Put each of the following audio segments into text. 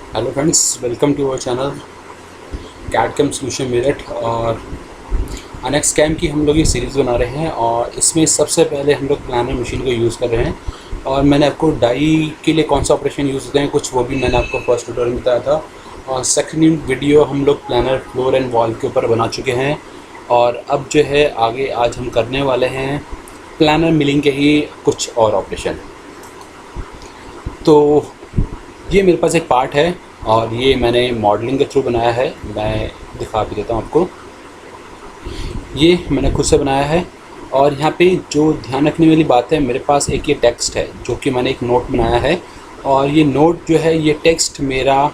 Hello friends, welcome to our channel CAD CAM solution Meerut. और annex cam की हम लोग ये सीरीज़ बना रहे हैं और इसमें सबसे पहले हम लोग प्लानर मशीन को यूज़ कर रहे हैं। और मैंने आपको डाई के लिए कौन सा ऑपरेशन यूज़ होते हैं कुछ वो भी मैंने आपको फर्स्ट ट्यूटोरियल में बताया था। और सेकंड वीडियो हम लोग प्लानर फ्लोर एंड वॉल के ऊपर बना चुके हैं। और अब जो है आगे आज हम करने वाले हैं प्लानर मिलिंग के ही कुछ और ऑपरेशन। तो ये मेरे पास एक पार्ट है और ये मैंने मॉडलिंग के थ्रू बनाया है। मैं दिखा भी देता हूँ आपको। ये मैंने खुद से बनाया है। और यहाँ पे जो ध्यान रखने वाली बात है, मेरे पास एक ये टेक्स्ट है जो कि मैंने एक नोट बनाया है। और ये नोट जो है, ये टेक्स्ट मेरा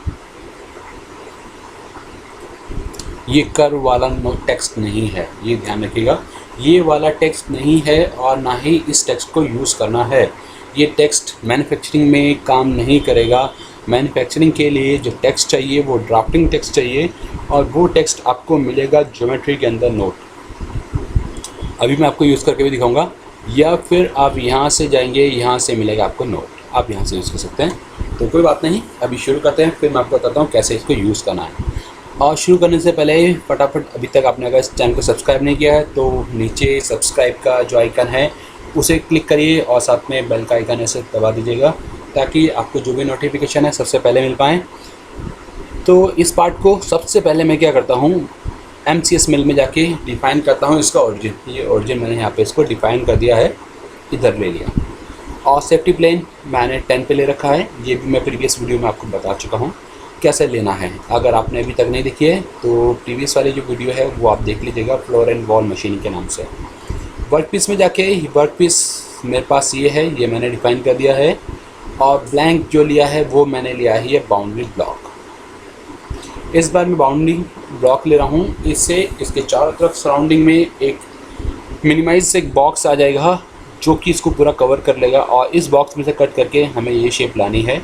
ये कर्व वाला नोट टेक्स्ट नहीं है, ये ध्यान रखिएगा। ये वाला टेक्स्ट नहीं है और ना ही इस टेक्स्ट को यूज़ करना है। ये टेक्स्ट मैन्युफैक्चरिंग में काम नहीं करेगा। मैन्युफैक्चरिंग के लिए जो टेक्स्ट चाहिए वो ड्राफ्टिंग टेक्स्ट चाहिए और वो टेक्स्ट आपको मिलेगा ज्योमेट्री के अंदर नोट। अभी मैं आपको यूज़ करके भी दिखाऊंगा, या फिर आप यहाँ से जाएंगे, यहाँ से मिलेगा आपको नोट, आप यहाँ से यूज़ कर सकते हैं। तो कोई बात नहीं, अभी शुरू करते हैं, फिर मैं आपको बताता हूँ कैसे इसको यूज़ करना है। और शुरू करने से पहले फटाफट, अभी तक आपने अगर इस चैनल को सब्सक्राइब नहीं किया है तो नीचे सब्सक्राइब का जो आइकन है उसे क्लिक करिए और साथ में बेल का आइकन ऐसे दबा दीजिएगा ताकि आपको जो भी नोटिफिकेशन है सबसे पहले मिल पाएँ। तो इस पार्ट को सबसे पहले मैं क्या करता हूँ, MCS मिल में जाके डिफ़ाइन करता हूँ इसका ओरिजिन। ये ओरिजिन मैंने यहाँ पे इसको डिफ़ाइन कर दिया है, इधर ले लिया। और सेफ्टी प्लेन मैंने 10 पे ले रखा है। ये भी मैं प्रीवियस वीडियो में आपको बता चुका हूँ कैसे लेना है। अगर आपने अभी तक नहीं देखी है तो प्रीवियस वाली जो वीडियो है वो आप देख लीजिएगा, फ्लोर एंड वॉल मशीनिंग के नाम से। वर्क पीस में जाके वर्क पीस मेरे पास ये है, ये मैंने डिफ़ाइन कर दिया है। और ब्लैंक जो लिया है वो मैंने लिया है ये बाउंड्री ब्लॉक। इस बार मैं बाउंड्री ब्लॉक ले रहा हूँ। इससे इसके चारों तरफ सराउंडिंग में एक मिनिमाइज से एक बॉक्स आ जाएगा जो कि इसको पूरा कवर कर लेगा। और इस बॉक्स में से कट करके हमें ये शेप लानी है।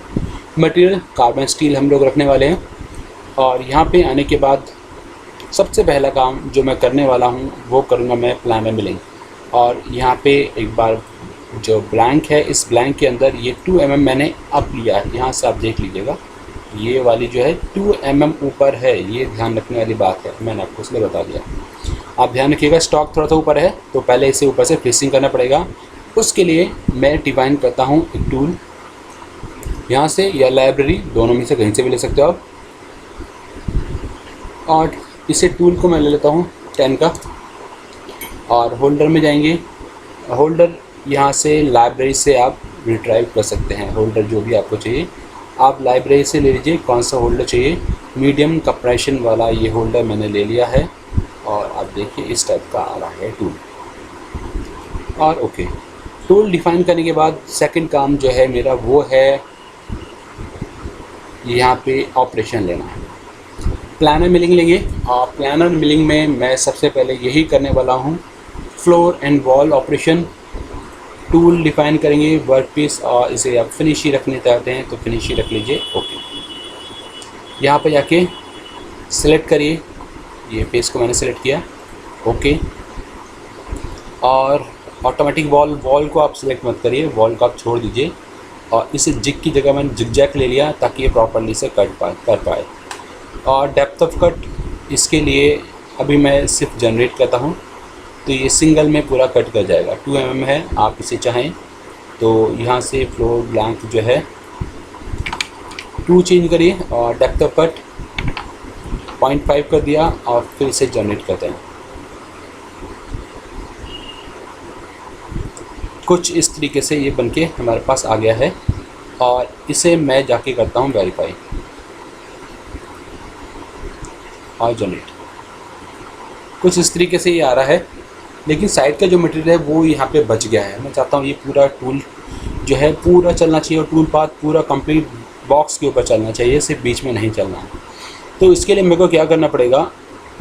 मटेरियल कार्बन स्टील हम लोग रखने वाले हैं। और यहाँ पे आने के बाद सबसे पहला काम जो मैं करने वाला हूँ वो करूँगा मैं प्लानर मिलिंग। और यहाँ पे एक बार जो ब्लैंक है, इस ब्लैंक के अंदर ये 2 mm मैंने अप लिया है। यहाँ से आप देख लीजिएगा, ये वाली जो है 2 mm ऊपर है। ये ध्यान रखने वाली बात है, मैंने आपको इसलिए बता दिया। आप ध्यान रखिएगा, स्टॉक थोड़ा सा ऊपर है तो पहले इसे ऊपर से फिनिशिंग करना पड़ेगा। उसके लिए मैं डिफाइन करता हूँ एक टूल, यहाँ से या लाइब्रेरी, दोनों में से कहीं से भी ले सकते हो आप। और इसे टूल को मैं ले लेता हूँ 10 का। और होल्डर में जाएंगे। होल्डर यहाँ से लाइब्रेरी से आप रिट्राइव कर सकते हैं। होल्डर जो भी आपको चाहिए आप लाइब्रेरी से ले लीजिए। कौन सा होल्डर चाहिए, मीडियम कंप्रेशन वाला ये होल्डर मैंने ले लिया है। और आप देखिए इस टाइप का आ रहा है टूल। और ओके, टूल डिफाइन करने के बाद सेकंड काम जो है मेरा वो है यहाँ पे ऑपरेशन लेना है। प्लानर मिलिंग लेंगे। और प्लानर मिलिंग में मैं सबसे पहले यही करने वाला हूँ, floor and wall operation. Tool define करेंगे, वर्क पीस, और इसे आप फिनिश ही रखने चाहते हैं तो फिनिश ही रख लीजिए। ओके, यहाँ पे जाके सिलेक्ट करिए, ये पेज को मैंने सेलेक्ट किया। ओके, और ऑटोमेटिक वॉल को आप सिलेक्ट मत करिए, वॉल को आप छोड़ दीजिए। और इसे जिग की जगह मैंने जिग जैक ले लिया ताकि ये प्रॉपर्ली से कर पाए। और डेप्थ ऑफ कट इसके लिए अभी मैं सिर्फ जनरेट करता हूँ तो ये सिंगल में पूरा कट कर जाएगा। 2 mm है, आप इसे चाहें तो यहाँ से फ्लोर ब्लैंक जो है 2 चेंज करिए और डेप्थ ऑफ कट 0.5 कर दिया और फिर इसे जनरेट करते हैं। कुछ इस तरीके से ये बनके हमारे पास आ गया है। और इसे मैं जाके करता हूँ वेरीफाई और जनरेट। कुछ इस तरीके से ये आ रहा है, लेकिन साइड का जो मटेरियल है वो यहाँ पे बच गया है। मैं चाहता हूँ ये पूरा टूल जो है पूरा चलना चाहिए और टूल पाथ पूरा कंप्लीट बॉक्स के ऊपर चलना चाहिए, सिर्फ बीच में नहीं चलना है। तो इसके लिए मेरे को क्या करना पड़ेगा,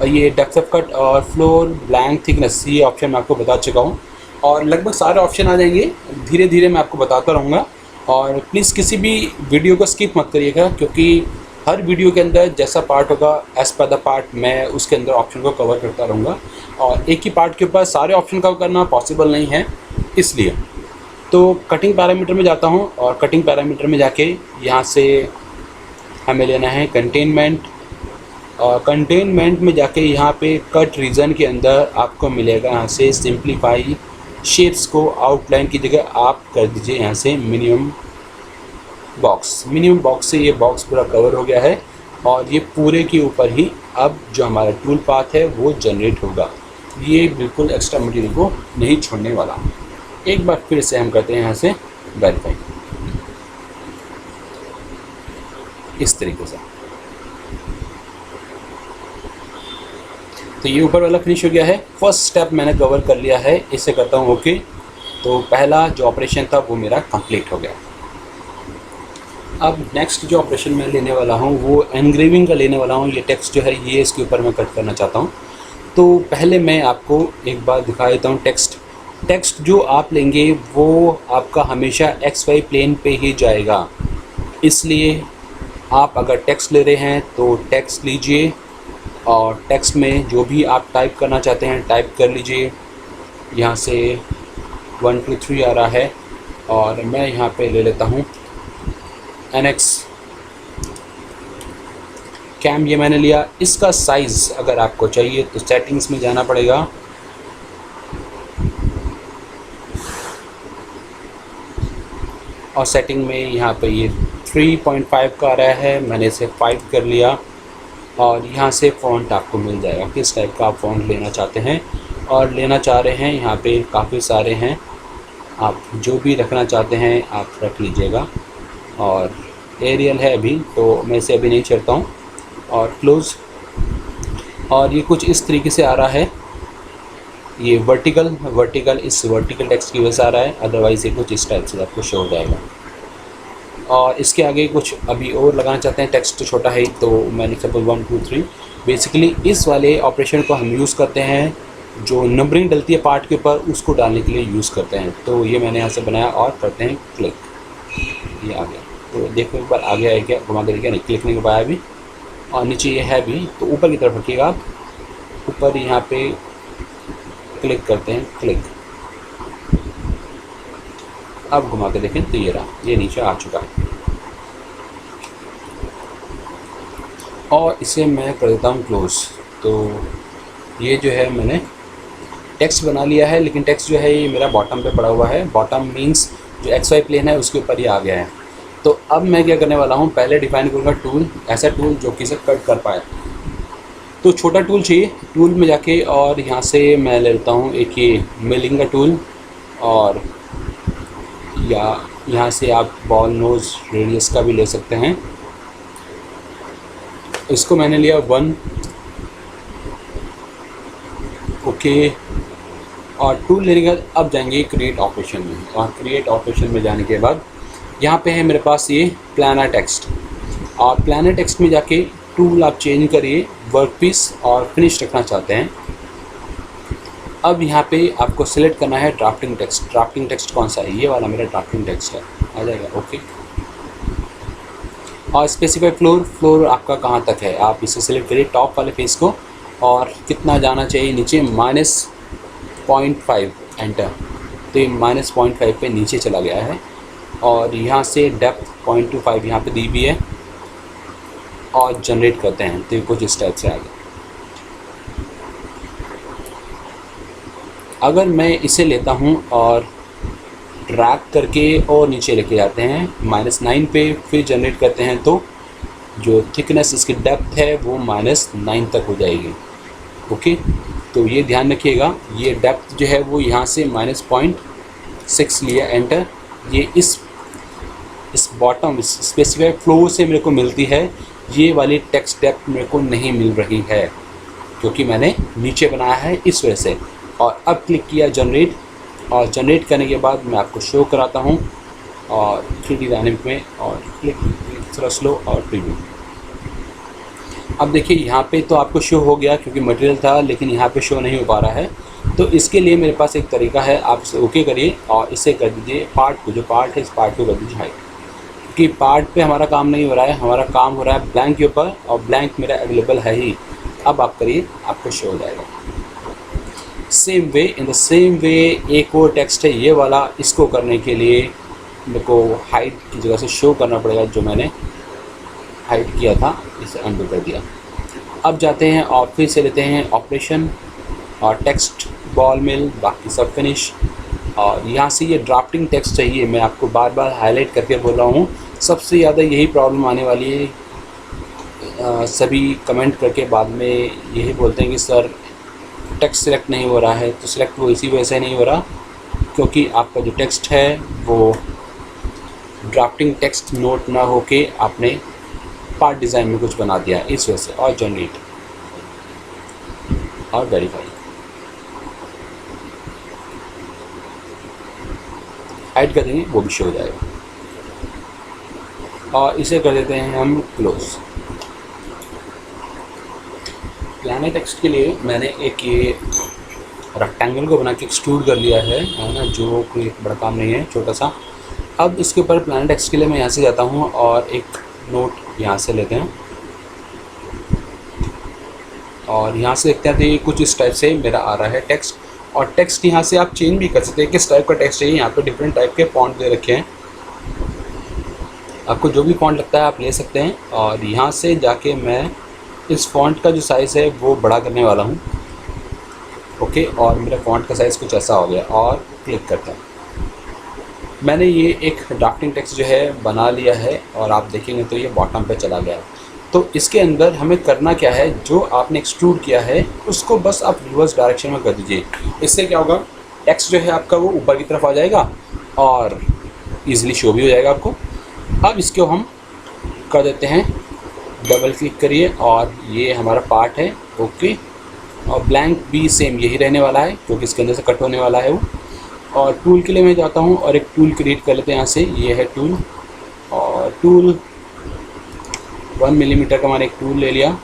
ये डेप्थ ऑफ कट और फ्लोर ब्लैंक थिकनेस, ये ऑप्शन मैं आपको बता चुका हूँ। और लगभग सारे ऑप्शन आ जाएंगे, धीरे धीरे मैं आपको बताता रहूँगा। और प्लीज़ किसी भी वीडियो को स्किप मत करिएगा, क्योंकि हर वीडियो के अंदर जैसा पार्ट होगा एज़ पर द पार्ट मैं उसके अंदर ऑप्शन को कवर करता रहूँगा। और एक ही पार्ट के ऊपर सारे ऑप्शन कवर करना पॉसिबल नहीं है, इसलिए तो कटिंग पैरामीटर में जाता हूँ। और कटिंग पैरामीटर में जाके यहाँ से हमें लेना है कंटेनमेंट, और कंटेनमेंट में जाके यहाँ पे कट रीजन के अंदर आपको मिलेगा यहाँ से सिंप्लीफाई शेप्स को आउटलाइन की जगह आप कर दीजिए यहाँ से मिनिमम बॉक्स। मिनिमम बॉक्स से ये बॉक्स पूरा कवर हो गया है और ये पूरे के ऊपर ही अब जो हमारा टूल पाथ है वो जनरेट होगा। ये बिल्कुल एक्स्ट्रा मटेरियल को नहीं छोड़ने वाला। एक बार फिर से हम करते हैं यहाँ से वेरीफाई इस तरीके से। तो ये ऊपर वाला फिनिश हो गया है। फर्स्ट स्टेप मैंने कवर कर लिया है, इसे करता हूँ ओके। तो पहला जो ऑपरेशन था वो मेरा कंप्लीट हो गया। अब नेक्स्ट जो ऑपरेशन मैं लेने वाला हूँ वो एनग्रेविंग का लेने वाला हूँ। ये टेक्स्ट जो है ये इसके ऊपर मैं कट करना चाहता हूँ। तो पहले मैं आपको एक बार दिखा देता हूँ। टेक्स्ट जो आप लेंगे वो आपका हमेशा XY प्लेन पे ही जाएगा, इसलिए आप अगर टेक्स्ट ले रहे हैं तो टेक्स्ट लीजिए और टेक्स्ट में जो भी आप टाइप करना चाहते हैं टाइप कर लीजिए। यहाँ से 1 2 3 आ रहा है और मैं यहाँ पे ले लेता हूँ NX कैम, ये मैंने लिया। इसका साइज़ अगर आपको चाहिए तो सेटिंग्स में जाना पड़ेगा और सेटिंग में यहाँ पे ये 3.5 का आ रहा है, मैंने इसे 5 कर लिया। और यहाँ से फ़ॉन्ट आपको मिल जाएगा किस टाइप का आप फ़ॉन्ट लेना चाहते हैं और लेना चाह रहे हैं। यहाँ पे काफ़ी सारे हैं, आप जो भी रखना चाहते हैं आप रख लीजिएगा। और एरियल है अभी तो मैं इसे अभी नहीं छेड़ता हूँ। और क्लोज़, और ये कुछ इस तरीके से आ रहा है। ये वर्टिकल इस वर्टिकल टेक्स्ट की वजह से आ रहा है, अदरवाइज़ ये कुछ इस टाइप से आपको शो हो जाएगा। और इसके आगे कुछ अभी और लगाना चाहते हैं, टेक्स्ट तो छोटा है तो मैंने सपोज 1 2 3। बेसिकली इस वाले ऑपरेशन को हम यूज़ करते हैं, जो नंबरिंग डलती है पार्ट के ऊपर उसको डालने के लिए यूज़ करते हैं। तो ये मैंने यहाँ से बनाया और करते हैं क्लिक, ये आ गया। तो देखो एक बार आ गया है क्या, घुमा के देखिए, नहीं क्लिक नहीं हो पाया अभी। और नीचे ये है भी, तो ऊपर की तरफ रखिएगा आप, ऊपर यहाँ पे क्लिक करते हैं क्लिक। अब घुमा के देखें तो ये रहा, ये नीचे आ चुका है। और इसे मैं कर देता हूँ क्लोज। तो ये जो है मैंने टेक्स्ट बना लिया है, लेकिन टेक्स्ट जो है ये मेरा बॉटम पे पड़ा हुआ है। बॉटम मींस जो XY प्लेन है उसके ऊपर ही आ गया है। तो अब मैं क्या करने वाला हूँ, पहले डिफाइन करूँगा टूल, ऐसा टूल जो कि इसे कट कर पाए। तो छोटा टूल चाहिए, टूल में जाके और यहाँ से मैं ले लेता हूँ एक ये मिलिंग का टूल, और या यहाँ से आप बॉल नोज रेडियस का भी ले सकते हैं। इसको मैंने लिया 1 ओके। और टूल लेने के बाद अब जाएंगे क्रिएट ऑपरेशन में, और क्रिएट ऑपरेशन में जाने के बाद यहाँ पे है मेरे पास ये प्लानर टेक्स्ट। और प्लानर टेक्स्ट में जाके टूल आप चेंज करिए वर्कपीस और फिनिश रखना चाहते हैं। अब यहाँ पे आपको सिलेक्ट करना है ड्राफ्टिंग टेक्स्ट। ड्राफ्टिंग टेक्स्ट कौन सा है, ये वाला मेरा ड्राफ्टिंग टेक्स्ट है, आ जाएगा ओके। और स्पेसिफाई फ्लोर आपका कहाँ तक है, आप इसे सिलेक्ट करिए टॉप वाले फेस को, और कितना जाना चाहिए नीचे, -0.5 एंटर। तो ये -0.5 पे नीचे चला गया है। और यहाँ से डेप्थ 0.25 यहाँ पे दी भी है, और जनरेट करते हैं तो कुछ इस टाइप से आ गया। अगर मैं इसे लेता हूँ और ड्रैग करके और नीचे लेके जाते हैं -9 पे, फिर जनरेट करते हैं तो जो थिकनेस इसकी डेप्थ है वो -9 तक हो जाएगी ओके। तो ये ध्यान रखिएगा, ये डेप्थ जो है वो यहाँ से -0.6 लिया एंटर। ये इस बॉटम इस स्पेसिफाई फ्लोर से मेरे को मिलती है, ये वाली टेक्स्ट डेप्थ मेरे को नहीं मिल रही है क्योंकि मैंने नीचे बनाया है इस वजह से। और अब क्लिक किया जनरेट, और जनरेट करने के बाद मैं आपको शो कराता हूँ और 3D डायनेमिक में, और क्लिक थोड़ा स्लो और प्रीव्यू। अब देखिए यहाँ पे तो आपको शो हो गया क्योंकि मटेरियल था, लेकिन यहाँ पे शो नहीं हो पा रहा है। तो इसके लिए मेरे पास एक तरीका है, आप इसे ओके करिए और इसे कर दीजिए पार्ट को, जो पार्ट है इस पार्ट को कर दीजिए हाइड, क्योंकि पार्ट पे हमारा काम नहीं हो रहा है, हमारा काम हो रहा है ब्लैंक के ऊपर, और ब्लैंक मेरा अवेलेबल है ही। अब आप करिए, आपको शो हो जाएगा। Same way, in the same way एक और टेक्स्ट है ये वाला, इसको करने के लिए मेरे को हाइड की जगह से शो करना पड़ेगा, जो मैंने हाइड किया था, इसे अंडू कर दिया। अब जाते हैं और फिर से लेते हैं ऑपरेशन और टेक्स्ट बॉल मिल, बाकी सब फिनिश। और यहाँ से ये ड्राफ्टिंग टेक्स्ट चाहिए, मैं आपको बार बार हाईलाइट करके बोल रहा हूँ, सबसे ज़्यादा यही प्रॉब्लम आने वाली है। सभी कमेंट करके बाद में यही बोलते हैं कि सर टेक्स्ट सिलेक्ट नहीं हो रहा है, तो सिलेक्ट वो इसी वजह से नहीं हो रहा क्योंकि आपका जो टेक्स्ट है वो ड्राफ्टिंग टेक्स्ट नोट ना होके आपने पार्ट डिज़ाइन में कुछ बना दिया है, इस वजह से। और जनरेट और वेरीफाई, ऐड कर देंगे वो भी शो हो जाएगा। और इसे कर देते हैं हम क्लोज। प्लानर टेक्स्ट के लिए मैंने एक ये रेक्टेंगल को बना के एक्सट्रूड कर लिया है ना, जो कोई बड़ा काम नहीं है, छोटा सा। अब इसके ऊपर प्लानर टेक्स्ट के लिए मैं यहाँ से जाता हूँ और एक नोट यहाँ से लेते हैं और यहाँ से देखते हैं तो ये कुछ इस टाइप से मेरा आ रहा है टेक्स्ट। और टेक्स्ट यहाँ से आप चेंज भी कर सकते हैं, किस टाइप का टेक्स्ट चाहिए। यहाँ पे डिफरेंट टाइप के फॉन्ट दे रखे हैं, आपको जो भी फॉन्ट लगता है आप ले सकते हैं। और यहाँ से जाके मैं इस फॉन्ट का जो साइज़ है वो बड़ा करने वाला हूँ। ओके, और मेरा फॉन्ट का साइज़ कुछ ऐसा हो गया और क्लिक करते हैं। मैंने ये एक ड्राफ्टिंग टेक्स्ट जो है बना लिया है और आप देखेंगे तो ये बॉटम पे चला गया है। तो इसके अंदर हमें करना क्या है, जो आपने एक्सट्रूड किया है उसको बस आप रिवर्स डायरेक्शन में कर दीजिए। इससे क्या होगा, टेक्स्ट जो है आपका वो ऊपर की तरफ आ जाएगा और ईज़िली शो भी हो जाएगा आपको। अब इसको हम कर देते हैं, डबल क्लिक करिए और ये हमारा पार्ट है। ओके, और ब्लैंक भी सेम यही रहने वाला है क्योंकि इसके अंदर से कट होने वाला है वो। और टूल के लिए मैं जाता हूँ और एक टूल क्रिएट कर लेते हैं यहाँ से। ये है टूल, और टूल 1 मिलीमीटर का मैंने एक टूल ले लिया।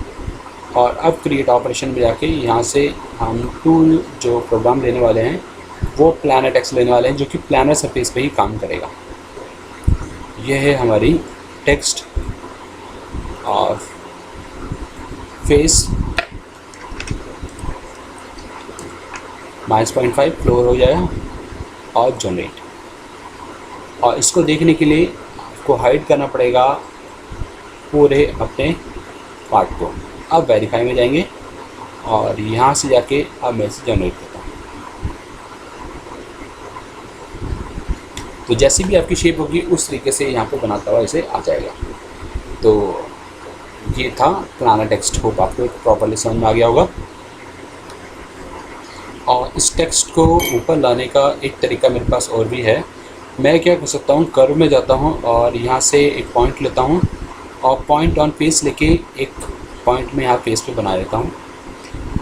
और अब क्रिएट ऑपरेशन में जाके यहाँ से हम टूल जो प्रोग्राम लेने वाले हैं वो प्लानर टेक्स्ट लेने वाले हैं, जो कि प्लानर सरफेस पे ही काम करेगा। यह है हमारी टेक्स्ट और फेस -0.5 फ्लोर हो जाएगा और जनरेट। और इसको देखने के लिए आपको हाइड करना पड़ेगा पूरे अपने पार्ट को। अब वेरीफाई में जाएंगे और यहाँ से जाके अब मैं इसे जनरेट करता हूँ। तो जैसी भी आपकी शेप होगी उस तरीके से यहाँ पे बनाता हुआ इसे आ जाएगा। तो ये था प्लानर टेक्स्ट, होप आपको प्रॉपर्ली समझ में आ गया होगा। और इस टेक्स्ट को ऊपर लाने का एक तरीका मेरे पास और भी है। मैं क्या कर सकता हूँ, कर्व में जाता हूँ और यहाँ से एक पॉइंट लेता हूँ और पॉइंट ऑन फेस लेके एक पॉइंट में यहाँ फेस पे बना देता हूँ।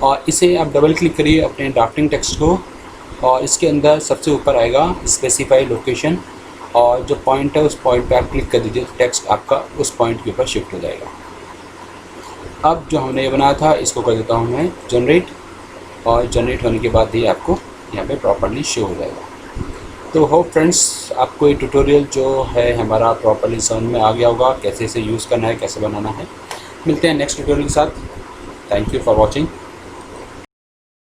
और इसे आप डबल क्लिक करिए अपने ड्राफ्टिंग टेक्स्ट को और इसके अंदर सबसे ऊपर आएगा स्पेसिफाई लोकेशन, और जो पॉइंट है उस पॉइंट पे आप क्लिक कर दीजिए, तो टेक्स्ट आपका उस पॉइंट के ऊपर शिफ्ट हो जाएगा। अब जो हमने ये बनाया था इसको कर देता हूँ मैं जनरेट, और जनरेट होने के बाद ही आपको यहाँ पे प्रॉपर्ली शो हो जाएगा। तो होप फ्रेंड्स आपको ये ट्यूटोरियल जो है हमारा प्रॉपर्ली समझ में आ गया होगा, कैसे इसे यूज़ करना है, कैसे बनाना है। मिलते हैं नेक्स्ट ट्यूटोरियल के साथ। Thank you for watching.